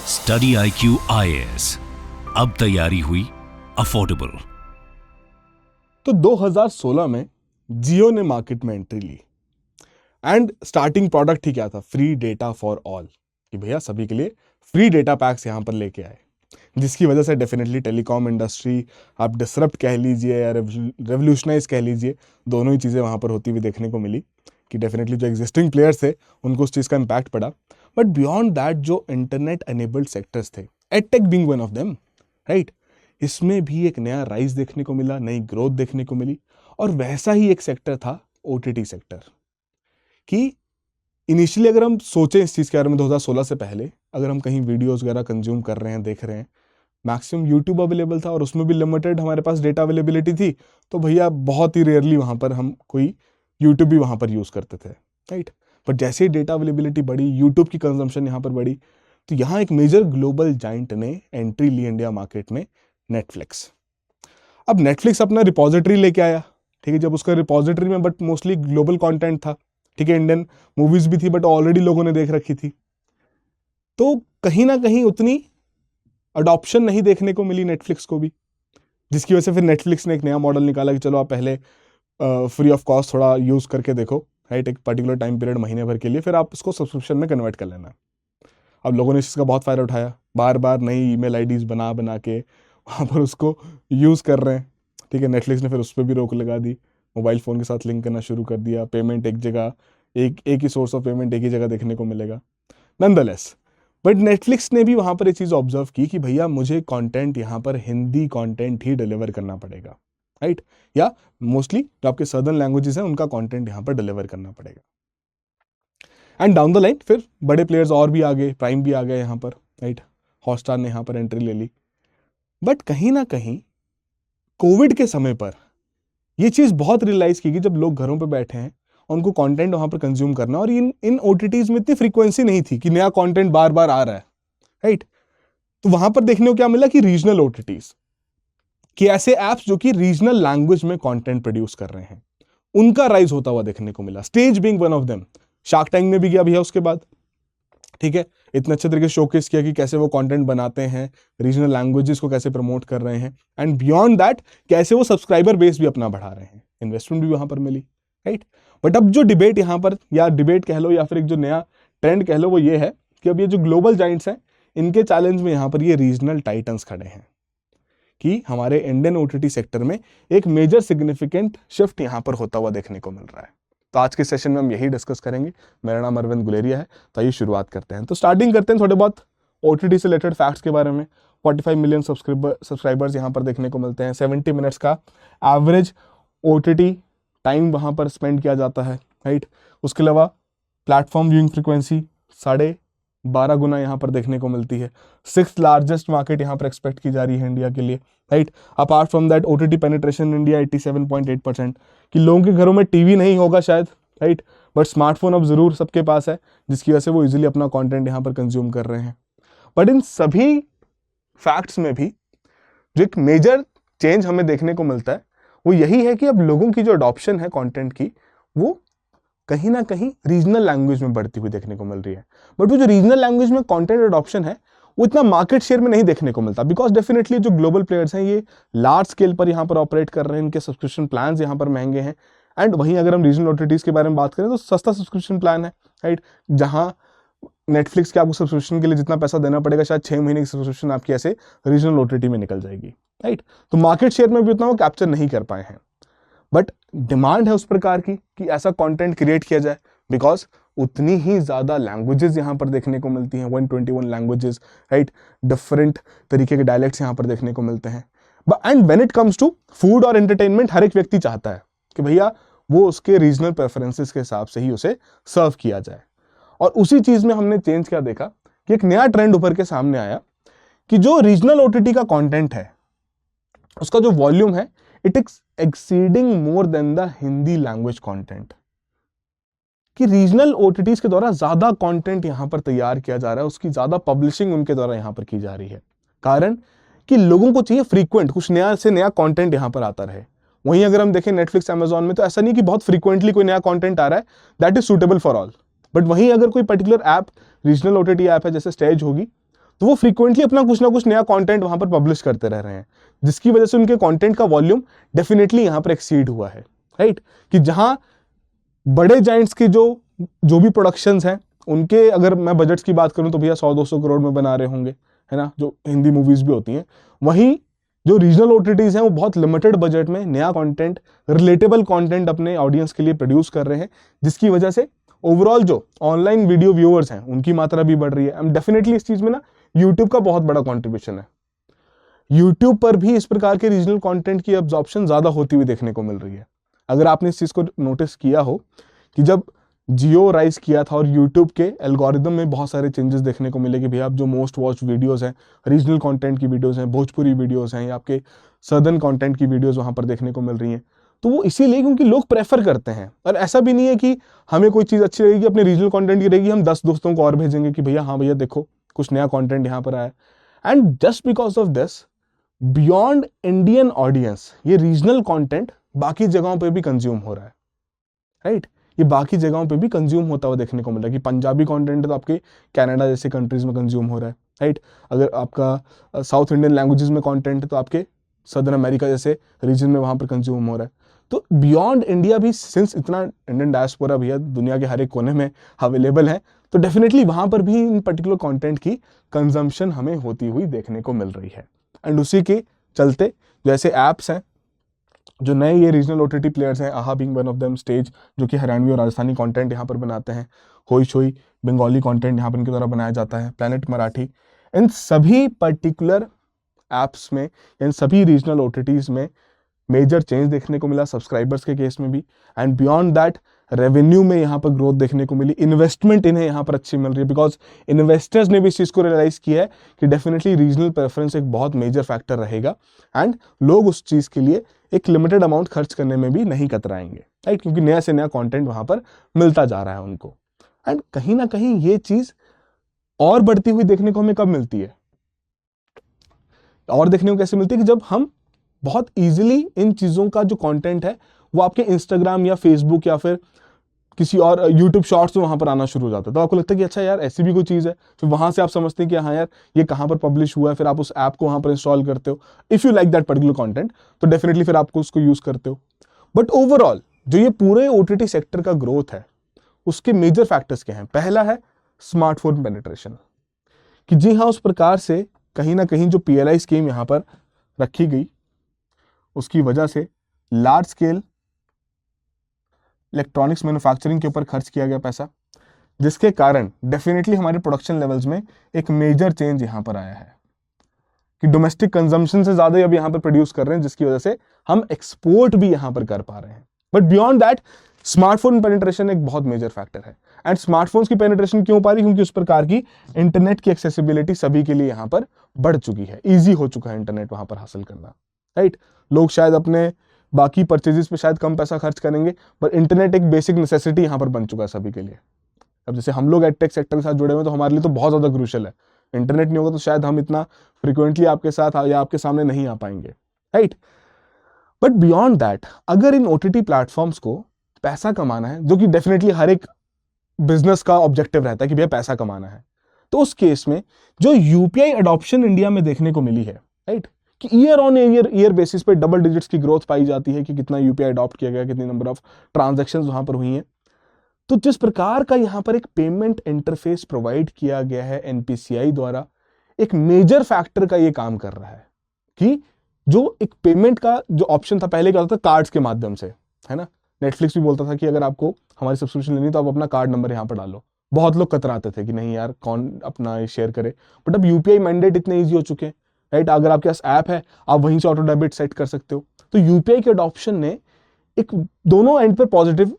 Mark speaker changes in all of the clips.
Speaker 1: Study IQ IAS, अब तैयारी हुई अफोर्डेबल।
Speaker 2: तो 2016 में जियो ने मार्केट में एंट्री ली एंड स्टार्टिंग प्रोडक्ट ही क्या था, फ्री डेटा फॉर ऑल, कि भैया सभी के लिए फ्री डेटा पैक्स यहाँ पर लेके आए, जिसकी वजह से डेफिनेटली टेलीकॉम इंडस्ट्री आप डिसरप्ट कह लीजिए या रेवोल्यूशनाइज कह लीजिए, दोनों ही चीज़ें वहाँ पर होती हुई देखने को मिली कि डेफिनेटली जो एग्जिस्टिंग प्लेयर्स थे उनको उस चीज़ का इम्पैक्ट पड़ा। बट बियॉन्ड दैट जो इंटरनेट एनेबल्ड सेक्टर्स थे, edtech being one of them, right, इसमें भी एक नया राइज देखने को मिला, नई ग्रोथ देखने को मिली। और वैसा ही एक सेक्टर था OTT सेक्टर, कि इनिशियली अगर हम सोचें इस चीज़ के बारे में 2016 से पहले, अगर हम कहीं वीडियोस वगैरह कंज्यूम कर रहे हैं, देख रहे हैं, मैक्सिमम यूट्यूब अवेलेबल था और उसमें भी लिमिटेड हमारे पास डेटा अवेलेबिलिटी थी, तो भैया बहुत ही रेयरली वहाँ पर हम कोई यूट्यूब भी वहाँ पर यूज़ करते थे, राइट। बट जैसे ही डेटा अवेलेबिलिटी बढ़ी, यूट्यूब की कंजम्पशन यहाँ पर बढ़ी, तो यहाँ एक मेजर ग्लोबल जाइंट ने एंट्री ली इंडिया मार्केट में, नेटफ्लिक्स। अब नेटफ्लिक्स अपना रिपोजिटरी लेके आया, ठीक है, जब उसका रिपोजिटरी में बट मोस्टली ग्लोबल कंटेंट था, ठीक है, इंडियन मूवीज भी थी बट ऑलरेडी लोगों ने देख रखी थी, तो कहीं ना कहीं उतनी अडॉप्शन नहीं देखने को मिली नेटफ्लिक्स को भी, जिसकी वजह से फिर नेटफ्लिक्स ने एक नया मॉडल निकाला कि चलो आप पहले फ्री ऑफ कॉस्ट थोड़ा यूज़ करके देखो, राइट, एक पर्टिकुलर टाइम पीरियड महीने भर के लिए, फिर आप उसको सब्सक्रिप्शन में कन्वर्ट कर लेना। अब लोगों ने इस चीज़ का बहुत फ़ायदा उठाया, बार बार नई ईमेल आईडीज बना बना के वहाँ पर उसको यूज़ कर रहे हैं, ठीक है। नेटफ्लिक्स ने फिर उस पर भी रोक लगा दी, मोबाइल फ़ोन के साथ लिंक करना शुरू कर दिया, पेमेंट एक जगह, एक ही सोर्स ऑफ पेमेंट एक ही जगह देखने को मिलेगा। नॉनदलेस बट नेटफ्लिक्स ने भी वहाँ पर एक चीज़ ऑब्जर्व की कि भैया मुझे कंटेंट यहाँ पर हिंदी कंटेंट ही डिलीवर करना पड़ेगा, राइट, या मोस्टली जो आपके सदर्न लैंग्वेजेस हैं उनका कंटेंट यहाँ पर डिलीवर करना पड़ेगा। एंड डाउन द लाइन फिर बड़े प्लेयर्स और भी आ गए, प्राइम भी आ गए यहाँ पर, राइट, हॉटस्टार ने यहाँ पर एंट्री ले ली। बट कहीं ना कहीं कोविड के समय पर ये चीज़ बहुत रियलाइज की कि जब लोग घरों पर बैठे हैं, उनको कंटेंट वहाँ पर कंज्यूम करना, और इन OTTs में इतनी फ्रीक्वेंसी नहीं थी कि नया कंटेंट बार बार आ रहा है, राइट। तो वहाँ पर देखने को क्या मिला कि रीजनल OTTs, कि ऐसे ऐप्स जो कि रीजनल लैंग्वेज में कंटेंट प्रोड्यूस कर रहे हैं, उनका राइज होता हुआ देखने को मिला, stage being one of them. Shark tank में भी गया भैया उसके बाद, ठीक है, इतने अच्छे तरीके से शोकेस किया कि कैसे वो कंटेंट बनाते हैं, रीजनल लैंग्वेजेस को कैसे प्रमोट कर रहे हैं, एंड बियॉन्ड दैट कैसे वो सब्सक्राइबर बेस भी अपना बढ़ा रहे हैं, इन्वेस्टमेंट भी वहां पर मिली, राइट। बट अब जो डिबेट यहाँ पर, या डिबेट कह लो या फिर एक जो नया ट्रेंड कह लो, वो ये है कि अब ये जो ग्लोबल जाइंट्स हैं, इनके चैलेंज में यहाँ पर ये रीजनल टाइटन्स खड़े हैं, कि हमारे इंडियन OTT सेक्टर में एक मेजर सिग्निफिकेंट शिफ्ट यहाँ पर होता हुआ देखने को मिल रहा है। तो आज के सेशन में हम यही डिस्कस करेंगे। मेरा नाम अरविंद गुलेरिया है, तो आइए शुरुआत करते हैं। तो स्टार्टिंग करते हैं थोड़े बहुत OTT से रिलेटेड फैक्ट्स के बारे में। 45 मिलियन सब्सक्राइबर्स यहाँ पर देखने को मिलते हैं, 70 मिनट्स का एवरेज OTT टाइम वहाँ पर स्पेंड किया जाता है, राइट। उसके अलावा प्लेटफॉर्म व्यूइंग फ्रिक्वेंसी 12.5 गुना यहाँ पर देखने को मिलती है। 6th लार्जेस्ट मार्केट यहाँ पर एक्सपेक्ट की जा रही है इंडिया के लिए, right. Apart from that OTT penetration India 87.8%, कि लोगों के घरों में टीवी नहीं होगा शायद, राइट, बट स्मार्टफोन अब जरूर सबके पास है, जिसकी वजह से वो इजीली अपना कंटेंट यहाँ पर कंज्यूम कर रहे हैं। बट इन सभी फैक्ट्स में भी जो एक मेजर चेंज हमें देखने को मिलता है वो यही है कि अब लोगों की जो अडॉप्शन है कंटेंट की, वो कहीं ना कहीं रीजनल लैंग्वेज में बढ़ती हुई देखने को मिल रही है। बट वो जो रीजनल लैंग्वेज में कंटेंट अडॉप्शन है वो इतना मार्केट शेयर में नहीं देखने को मिलता, बिकॉज डेफिनेटली जो ग्लोबल प्लेयर्स हैं ये लार्ज स्केल पर यहाँ पर ऑपरेट कर रहे हैं, इनके सब्सक्रिप्शन प्लान्स यहाँ पर महंगे हैं। एंड वहीं अगर हम रीजनल OTTs के बारे में बात करें तो सस्ता सब्सक्रिप्शन प्लान है, राइट, जहाँ नेटफ्लिक्स के आपको सब्सक्रिप्शन के लिए जितना पैसा देना पड़ेगा, शायद 6 महीने की सब्सक्रिप्शन आपकी ऐसे रीजनल OTT में निकल जाएगी, राइट। तो मार्केट शेयर में भी उतना वो कैप्चर नहीं कर पाए हैं, बट डिमांड है उस प्रकार की कि ऐसा कंटेंट क्रिएट किया जाए, बिकॉज उतनी ही ज्यादा लैंग्वेजेस यहाँ पर देखने को मिलती हैं, 121 लैंग्वेजेस, राइट, डिफरेंट तरीके के डायलेक्ट्स यहाँ पर देखने को मिलते हैं। And when it comes to food और एंटरटेनमेंट, हर एक व्यक्ति चाहता है कि भैया वो उसके रीजनल प्रेफरेंसेस के हिसाब से ही उसे सर्व किया जाए। और उसी चीज में हमने चेंज क्या देखा कि एक नया ट्रेंड उभर के सामने आया कि जो रीजनल OTT का कंटेंट है उसका जो वॉल्यूम है, it is exceeding more than the Hindi language content, कि रीजनल OTTs के द्वारा ज्यादा कंटेंट यहां पर तैयार किया जा रहा है, उसकी ज्यादा पब्लिशिंग उनके द्वारा यहां पर की जा रही है। कारण कि लोगों को चाहिए फ्रीक्वेंट कुछ नया से नया कंटेंट यहां पर आता रहे। वहीं अगर हम देखें नेटफ्लिक्स, अमेजॉन में तो ऐसा नहीं कि बहुत फ्रीक्वेंटली कोई नया कंटेंट आ रहा है that is suitable for all, but वहीं अगर कोई particular app regional OTT app है जैसे स्टेज होगी, तो वो फ्रीक्वेंटली अपना कुछ ना कुछ नया कंटेंट वहां पर पब्लिश करते रह रहे हैं, जिसकी वजह से उनके कंटेंट का वॉल्यूम डेफिनेटली यहां पर एक्सीड हुआ है, राइट। कि जहां बड़े जाइंट्स के जो भी प्रोडक्शंस हैं उनके अगर मैं बजट्स की बात करूं तो भैया 100-200 करोड़ में बना रहे होंगे, है ना, जो हिंदी मूवीज भी होती हैं। वहीं जो रीजनल ओटीटीज हैं वो बहुत लिमिटेड बजट में नया कंटेंट, रिलेटेबल कंटेंट अपने ऑडियंस के लिए प्रोड्यूस कर रहे हैं, जिसकी वजह से ओवरऑल जो ऑनलाइन वीडियो व्यूअर्स हैं उनकी मात्रा भी बढ़ रही है। एंड डेफिनेटली इस चीज में ना यूट्यूब का बहुत बड़ा कॉन्ट्रीब्यूशन है। यूट्यूब पर भी इस प्रकार के रीजनल कंटेंट की एब्जॉर्प्शन ज्यादा होती हुई देखने को मिल रही है। अगर आपने इस चीज को नोटिस किया हो कि जब जियो राइज किया था और यूट्यूब के एल्गोरिदम में बहुत सारे चेंजेस देखने को मिले कि भैया आप जो मोस्ट वॉच वीडियोस हैं, रीजनल कंटेंट की वीडियोस हैं, भोजपुरी वीडियोस हैं या आपके सदर्न कंटेंट की वीडियोस वहां पर देखने को मिल रही हैं। तो वो इसीलिए क्योंकि लोग प्रेफर करते हैं। और ऐसा भी नहीं है कि हमें कोई चीज़ अच्छी लगेगी अपने रीजनल कंटेंट की रहेगी हम 10 दोस्तों को और भेजेंगे कि भैया हाँ भैया देखो कुछ नया कंटेंट यहाँ पर आया। And just because of this beyond Indian audience ये रीजनल कंटेंट बाकी जगहों पे भी कंज्यूम हो रहा है, राइट। ये बाकी जगहों पे भी कंज्यूम होता हुआ देखने को मिल रहा है कि पंजाबी कंटेंट तो आपके कनाडा जैसे कंट्रीज में कंज्यूम हो रहा है, राइट। अगर आपका साउथ इंडियन लैंग्वेजेस में कंटेंट है तो आपके सदर्न अमेरिका जैसे रीजन में वहां पर कंज्यूम हो रहा है। तो बियॉन्ड इंडिया भी सिंस इतना इंडियन डायस्पोरा भैया दुनिया के हर एक कोने में अवेलेबल है, तो डेफिनेटली वहां पर भी इन पर्टिकुलर कंटेंट की कंजम्पशन हमें होती हुई देखने को मिल रही है। एंड उसी के चलते जो ऐसे ऐप्स हैं, जो नए ये रीजनल ओटीटी प्लेयर्स हैं, आहा being one of them, stage जो कि हरियाणवी और राजस्थानी कंटेंट यहाँ पर बनाते हैं, होई शोई बंगाली कंटेंट यहाँ पर इनके द्वारा बनाया जाता है, प्लैनेट मराठी, इन सभी पर्टिकुलर ऐप्स में, इन सभी रीजनल ओटीटीज में मेजर चेंज देखने को मिला सब्सक्राइबर्स के केस में भी। एंड बियॉन्ड दैट रेवेन्यू में यहाँ पर ग्रोथ देखने को मिली, इन्वेस्टमेंट इन्हें यहाँ पर अच्छी मिल रही है बिकॉज इन्वेस्टर्स ने भी इस चीज़ को रियलाइज किया है कि डेफिनेटली रीजनल प्रेफरेंस एक बहुत मेजर फैक्टर रहेगा एंड लोग उस चीज़ के लिए एक लिमिटेड अमाउंट खर्च करने में भी नहीं कतराएंगे, राइट, क्योंकि नया से नया कंटेंट वहाँ पर मिलता जा रहा है उनको। एंड कहीं ना कहीं ये चीज़ और बढ़ती हुई देखने को हमें कब मिलती है, और देखने को कैसे मिलती है कि जब हम बहुत इजीली इन चीज़ों का जो कंटेंट है वो आपके इंस्टाग्राम या फेसबुक या फिर किसी और यूट्यूब शॉर्ट्स में वहां पर आना शुरू हो जाता है, तो आपको लगता है कि अच्छा यार ऐसी भी कोई चीज़ है, फिर वहां से आप समझते हैं कि हाँ यार ये कहाँ पर पब्लिश हुआ है, फिर आप उस ऐप को वहां पर इंस्टॉल करते हो। If you like that particular content तो डेफिनेटली फिर आपको उसको यूज़ करते हो। बट ओवरऑल जो ये पूरे ओटीटी सेक्टर का ग्रोथ है उसके मेजर फैक्टर्स क्या हैं? पहला है स्मार्टफोन पेनिट्रेशन, कि जी हाँ उस प्रकार से कहीं ना कहीं जो PLI स्कीम यहाँ पर रखी गई उसकी वजह से लार्ज स्केल इलेक्ट्रॉनिक्स मैन्युफैक्चरिंग के ऊपर खर्च किया गया पैसा, जिसके कारण डेफिनेटली हमारे प्रोडक्शन लेवल्स में एक मेजर चेंज यहाँ पर आया है कि डोमेस्टिक कंजम्पशन से ज़्यादा अब यहाँ पर प्रोड्यूस कर रहे हैं, जिसकी वजह से हम एक्सपोर्ट भी यहाँ पर कर पा रहे हैं। But beyond that smartphone penetration एक बहुत मेजर फैक्टर है। एंड स्मार्टफोन्स की पेनिट्रेशन क्यों पा रही? क्योंकि उस प्रकार की इंटरनेट की एक्सेसिबिलिटी सभी के लिए यहाँ पर बढ़ चुकी है, ईजी हो चुका है इंटरनेट वहाँ पर हासिल करना, राइट। लोग शायद अपने बाकी परचेजेस पे शायद कम पैसा खर्च करेंगे, पर इंटरनेट एक बेसिक नेसेसिटी यहाँ पर बन चुका है सभी के लिए। अब जैसे हम लोग एडटेक सेक्टर के साथ जुड़े हुए हैं तो हमारे लिए तो बहुत ज़्यादा क्रूशियल है, इंटरनेट नहीं होगा तो शायद हम इतना फ्रिक्वेंटली आपके साथ या आपके सामने नहीं आ पाएंगे, राइट। बट बियॉन्ड दैट अगर इन OTT प्लेटफॉर्म्स को पैसा कमाना है, जो कि डेफिनेटली हर एक बिजनेस का ऑब्जेक्टिव रहता है कि भैया पैसा कमाना है, तो उस केस में जो UPI अडॉप्शन इंडिया में देखने को मिली है, राइट, कि ईयर ऑन ईयर बेसिस पे डबल डिजिट्स की ग्रोथ पाई जाती है कि कितना UPI अडॉप्ट किया गया, कितनी नंबर ऑफ ट्रांजैक्शंस वहां पर हुई हैं। तो जिस प्रकार का यहाँ पर एक पेमेंट इंटरफेस प्रोवाइड किया गया है NPCI द्वारा, एक मेजर फैक्टर का ये काम कर रहा है कि जो एक पेमेंट का जो ऑप्शन था पहले क्या होता था कार्ड्स के माध्यम से, है ना। नेटफ्लिक्स भी बोलता था कि अगर आपको हमारी सब्सक्रिप्शन लेनी तो आप अपना कार्ड नंबर यहाँ पर डालो। बहुत लोग कतराते थे कि नहीं यार कौन अपना ये शेयर करे, बट अब UPI मैंडेट इतने ईजी हो चुके हैं, राइट। अगर आपके पास ऐप है आप वहीं से ऑटो डेबिट सेट कर सकते हो। तो UPI के अडॉप्शन ने एक दोनों एंड पर पॉजिटिव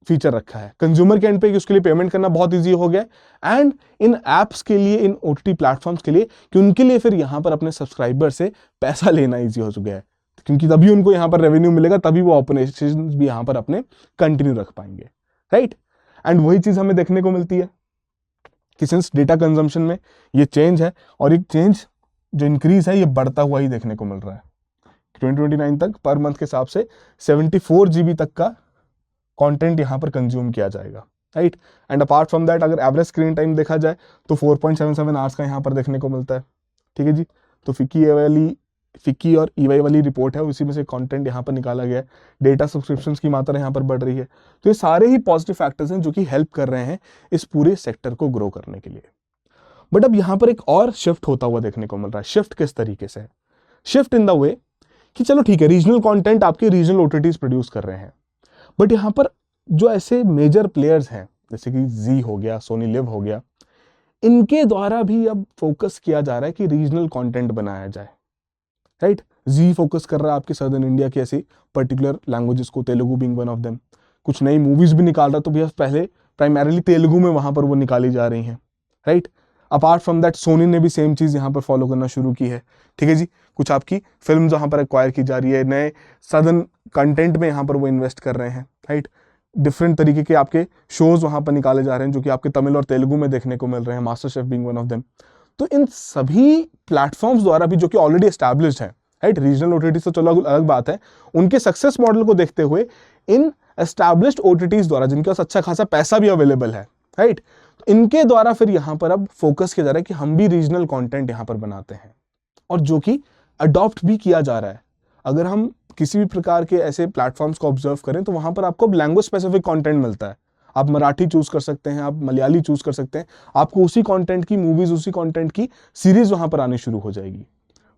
Speaker 2: फीचर रखा है। कंज्यूमर के एंड पे कि उसके लिए पेमेंट करना बहुत इजी हो गया, एंड इन ऐप्स के लिए, इन OTT प्लेटफॉर्म्स के लिए कि उनके लिए फिर यहाँ पर अपने सब्सक्राइबर से पैसा लेना इजी हो चुका है, क्योंकि तभी उनको यहाँ पर रेवेन्यू मिलेगा, तभी वो ऑपरेशन भी यहाँ पर अपने कंटिन्यू रख पाएंगे, राइट। एंड वही चीज हमें देखने को मिलती है कि सिंस डेटा कंजम्पशन में ये चेंज है, और एक चेंज जो इंक्रीज है ये बढ़ता हुआ ही देखने को मिल रहा है। 2029 तक पर मंथ के हिसाब से 74 GB तक का कंटेंट यहाँ पर कंज्यूम किया जाएगा, right. And apart from that अगर एवरेज स्क्रीन टाइम देखा जाए तो 4.77 आवर्स का यहाँ पर देखने को मिलता है, ठीक है जी। तो फिक्की और ईवाई वाली रिपोर्ट है, उसी में से कंटेंट यहाँ पर निकाला गया है। डेटा सब्सक्रिप्शंस की मात्रा यहाँ पर बढ़ रही है। तो ये सारे ही पॉजिटिव फैक्टर्स हैं जो कि हेल्प कर रहे हैं इस पूरे सेक्टर को ग्रो करने के लिए। बट अब यहाँ पर एक और शिफ्ट होता हुआ देखने को मिल रहा है। शिफ्ट किस तरीके से है? शिफ्ट इन द वे कि चलो ठीक है, रीजनल कंटेंट आपके रीजनल ओटीटीज प्रोड्यूस कर रहे हैं, बट यहाँ पर जो ऐसे मेजर प्लेयर्स हैं जैसे कि जी हो गया, सोनी लिव हो गया, इनके द्वारा भी अब फोकस किया जा रहा है कि रीजनल कंटेंट बनाया जाए, राइट। जी फोकस कर रहा है आपके सदर्न इंडिया की ऐसी पर्टिकुलर लैंग्वेजेस को, Telugu being one of them. कुछ नई मूवीज भी निकाल रहा है तो भैया पहले प्राइमरीली तेलुगु में वहां पर वो निकाली जा रही हैं, right. Apart from that Sony ने भी सेम चीज यहाँ पर फॉलो करना शुरू की है, ठीक है जी। कुछ आपकी फिल्म जहां पर एक्वायर की जा रही है, नए सदर्न कंटेंट में यहाँ पर वो इन्वेस्ट कर रहे हैं, राइट। डिफरेंट तरीके के आपके शोज वहां पर निकाले जा रहे हैं जो कि आपके तमिल और तेलुगु में देखने को मिल रहे हैं, master chef being one of them. तो इन सभी प्लेटफॉर्म्स द्वारा भी जो कि ऑलरेडी एस्टैब्लिश्ड हैं, राइट, रीजनल ओटीटीज तो चलो अलग बात है, उनके सक्सेस मॉडल को देखते हुए इन एस्टैब्लिश्ड ओटीटीज द्वारा जिनके पास अच्छा खासा पैसा भी अवेलेबल है, राइट, तो इनके द्वारा फिर यहाँ पर अब फोकस किया जा रहा है कि हम भी रीजनल कंटेंट यहाँ पर बनाते हैं, और जो कि अडॉप्ट भी किया जा रहा है। अगर हम किसी भी प्रकार के ऐसे प्लेटफॉर्म्स को ऑब्जर्व करें तो वहां पर आपको लैंग्वेज स्पेसिफिक कंटेंट मिलता है। आप मराठी चूज कर सकते हैं, आप मलयाली चूज कर सकते हैं, आपको उसी कंटेंट की मूवीज, उसी कंटेंट की सीरीज वहां पर आनी शुरू हो जाएगी।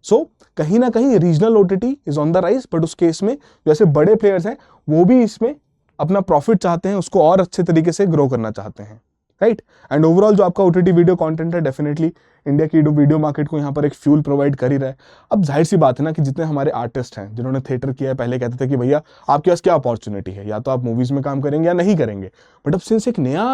Speaker 2: सो कहीं ना कहीं regional OTT is on the rise, but उस केस में जैसे बड़े प्लेयर्स हैं वो भी इसमें अपना प्रॉफिट चाहते हैं, उसको और अच्छे तरीके से ग्रो करना चाहते हैं, राइट। एंड ओवरऑल जो आपका ओटीटी वीडियो कंटेंट है डेफिनेटली इंडिया की वीडियो मार्केट को यहाँ पर एक फ्यूल प्रोवाइड कर ही रहा है। अब जाहिर सी बात है ना कि जितने हमारे आर्टिस्ट हैं जिन्होंने थिएटर किया है, पहले कहते थे कि भैया आपके पास क्या अपॉर्चुनिटी है, या तो आप मूवीज में काम करेंगे या नहीं करेंगे, बट अब सिंस एक नया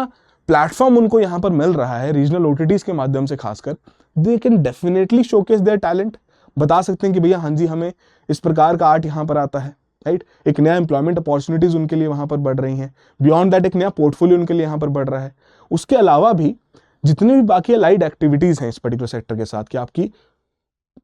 Speaker 2: प्लेटफॉर्म उनको यहाँ पर मिल रहा है रीजनल ओटीटीज के माध्यम से, खासकर they can definitely showcase their talent. बता सकते हैं कि भैया हाँ जी हमें इस प्रकार का आर्ट यहाँ पर आता है, राइट। एक नया एम्प्लॉयमेंट अपॉर्चुनिटीज उनके लिए वहां पर बढ़ रही हैं, बियॉन्ड दैट एक नया पोर्टफोलियो उनके लिए यहाँ पर बढ़ रहा है। उसके अलावा भी जितनी भी बाकी लाइट एक्टिविटीज हैं इस पर्टिकुलर सेक्टर के साथ, कि आपकी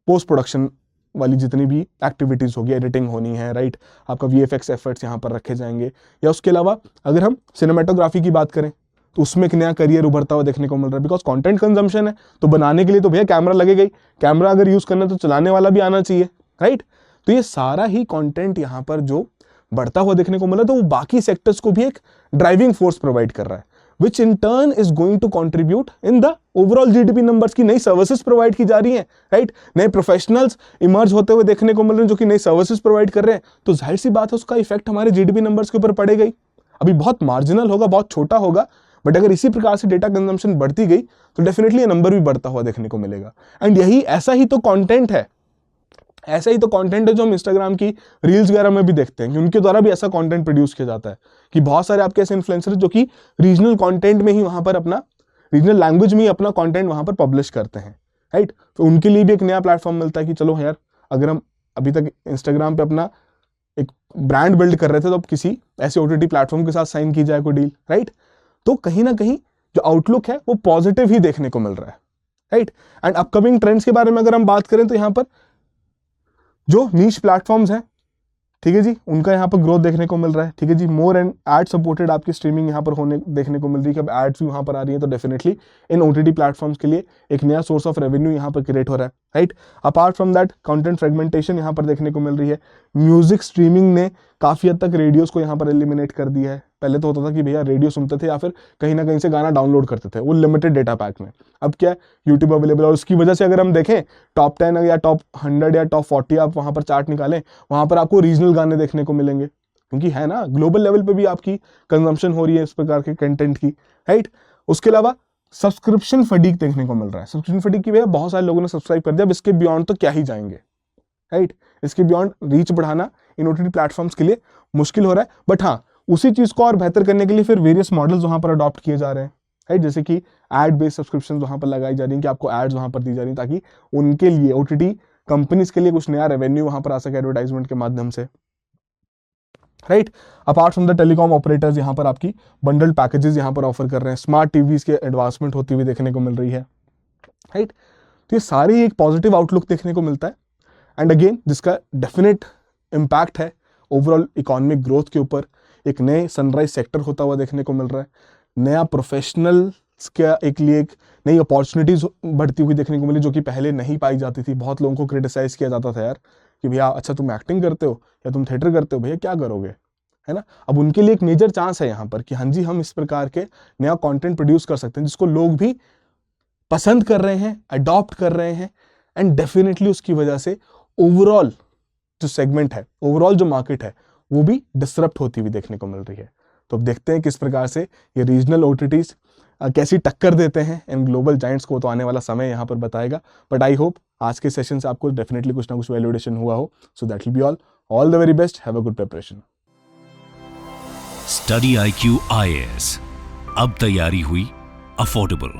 Speaker 2: पोस्ट प्रोडक्शन वाली जितनी भी एक्टिविटीज होगी, एडिटिंग होनी है, राइट, आपका वीएफएक्स एफर्ट्स यहाँ पर रखे जाएंगे, या उसके अलावा अगर हम सिनेमेटोग्राफी की बात करें तो उसमें एक नया करियर उभरता हुआ देखने को मिल रहा है। बिकॉज कंटेंट कंजम्पशन है तो बनाने के लिए तो भैया कैमरा लगेगा ही, कैमरा अगर यूज करना है तो चलाने वाला भी आना चाहिए, राइट। तो ये सारा ही कंटेंट यहाँ पर जो बढ़ता हुआ देखने को मिला तो वो बाकी सेक्टर्स को भी एक ड्राइविंग फोर्स प्रोवाइड कर रहा है, which in turn is going to contribute in the overall GDP numbers. की नई सर्विसेज प्रोवाइड की जा रही हैं, राइट, नए प्रोफेशनल्स इमर्ज होते हुए देखने को मिल रहे हैं जो कि नई सर्विसेज प्रोवाइड कर रहे हैं। तो जाहिर सी बात है उसका इफेक्ट हमारे जीडीपी नंबर्स के ऊपर पड़ेगा ही। अभी बहुत मार्जिनल होगा, बहुत छोटा होगा, बट अगर इसी प्रकार से डेटा कंजम्पशन बढ़ती गई तो डेफिनेटली ये नंबर भी बढ़ता हुआ देखने को मिलेगा। एंड यही ऐसा ही तो कंटेंट है, ऐसा ही तो कंटेंट है जो हम इंस्टाग्राम की रील्स वगैरह में भी देखते हैं कि उनके द्वारा भी ऐसा कंटेंट प्रोड्यूस किया जाता है कि बहुत सारे आपके ऐसे इन्फ्लुएंसर जो कि रीजनल कंटेंट में ही वहां पर अपना रीजनल लैंग्वेज में ही अपना कंटेंट वहां पर पब्लिश करते हैं, राइट। तो उनके लिए भी एक नया प्लेटफॉर्म मिलता है कि चलो यार, अगर हम अभी तक इंस्टाग्राम पे अपना एक ब्रांड बिल्ड कर रहे थे तो अब किसी ऐसे ओटीटी प्लेटफॉर्म के साथ साइन की जाए कोई डील, राइट। तो कहीं ना कहीं जो आउटलुक है वो पॉजिटिव ही देखने को मिल रहा है, राइट। एंड अपकमिंग ट्रेंड्स के बारे में अगर हम बात करें तो यहाँ पर जो नीश प्लेटफॉर्म्स हैं, ठीक है जी, उनका यहाँ पर ग्रोथ देखने को मिल रहा है, ठीक है जी। मोर एंड एड सपोर्टेड आपकी स्ट्रीमिंग यहाँ पर होने देखने को मिल रही है कि अब एड्स भी वहाँ पर आ रही है, तो डेफिनेटली इन ओटीटी प्लेटफॉर्म्स के लिए एक नया सोर्स ऑफ रेवेन्यू यहाँ पर क्रिएट हो रहा है, right. Apart from that content fragmentation यहाँ पर देखने को मिल रही है। म्यूजिक स्ट्रीमिंग ने काफी हद तक रेडियोस को यहाँ पर एलिमिनेट कर दिया है। पहले तो होता था कि भैया रेडियो सुनते थे या फिर कहीं ना कहीं से गाना डाउनलोड करते थे वो लिमिटेड डेटा पैक में, अब क्या है यूट्यूब अवेलेबल। और उसकी वजह से अगर हम देखें टॉप 10 या टॉप 100 या टॉप 40 आप वहां पर चार्ट निकालें, वहां पर आपको रीजनल गाने देखने को मिलेंगे, क्योंकि है ना ग्लोबल लेवल पे भी आपकी कंजम्पशन हो रही है इस प्रकार के कंटेंट की, राइट। उसके अलावा सब्सक्रिप्शन फटीग देखने को मिल रहा है। सब्सक्रिप्शन फटीग की वजह बहुत सारे लोगों ने सब्सक्राइब कर दिया, अब इसके बियॉन्ड तो क्या ही जाएंगे, राइट। इसके बियॉन्ड रीच बढ़ाना इन ओटीटी प्लेटफॉर्म्स के लिए मुश्किल हो रहा है। बट हाँ, उसी चीज को और बेहतर करने के लिए फिर वेरियस मॉडल्स वहां पर अडॉप्ट किए जा रहे हैं, राइट। जैसे कि एड बेस्ड सब्सक्रिप्शन वहां पर लगाई जा रही है कि आपको एड्स वहां पर दी जा रही है ताकि उनके लिए ओटीटी कंपनीज के लिए कुछ नया रेवेन्यू वहां पर आ सके एडवर्टाइजमेंट के माध्यम से, right. Apart from the telecom operators यहाँ पर आपकी बंडल्ड पैकेजेस यहाँ पर ऑफर कर रहे हैं। स्मार्ट टीवीज के एडवांसमेंट होती हुई देखने को मिल रही है, राइट। तो ये सारी एक पॉजिटिव आउटलुक देखने को मिलता है। एंड अगेन जिसका डेफिनेट इम्पैक्ट है ओवरऑल इकोनॉमिक ग्रोथ के ऊपर, एक नए सनराइज सेक्टर होता हुआ देखने को मिल रहा है। नया प्रोफेशनल्स के एक लिए एक नई अपॉर्चुनिटीज बढ़ती हुई देखने को मिली, जो कि पहले नहीं पाई जाती थी। बहुत लोगों को क्रिटिसाइज किया जाता था यार कि भैया अच्छा तुम एक्टिंग करते हो या तुम थिएटर करते हो, भैया क्या करोगे, है ना। अब उनके लिए एक मेजर चांस है यहाँ पर कि हाँ जी हम इस प्रकार के नया कंटेंट प्रोड्यूस कर सकते हैं जिसको लोग भी पसंद कर रहे हैं, अडॉप्ट कर रहे हैं, एंड डेफिनेटली उसकी वजह से ओवरऑल जो सेगमेंट है, ओवरऑल जो मार्केट है, वो भी डिसरप्ट होती हुई देखने को मिल रही है। तो अब देखते हैं किस प्रकार से ये रीजनल ओटीटीज कैसी टक्कर देते हैं इन ग्लोबल जायंट्स को, तो आने वाला समय यहाँ पर बताएगा। बट आई होप आज के सेशन से आपको डेफिनेटली कुछ ना कुछ वैल्यूएशन हुआ हो। So that will be all the very best, have a good preparation.
Speaker 1: Study IQ IAS, अब तैयारी हुई अफोर्डेबल।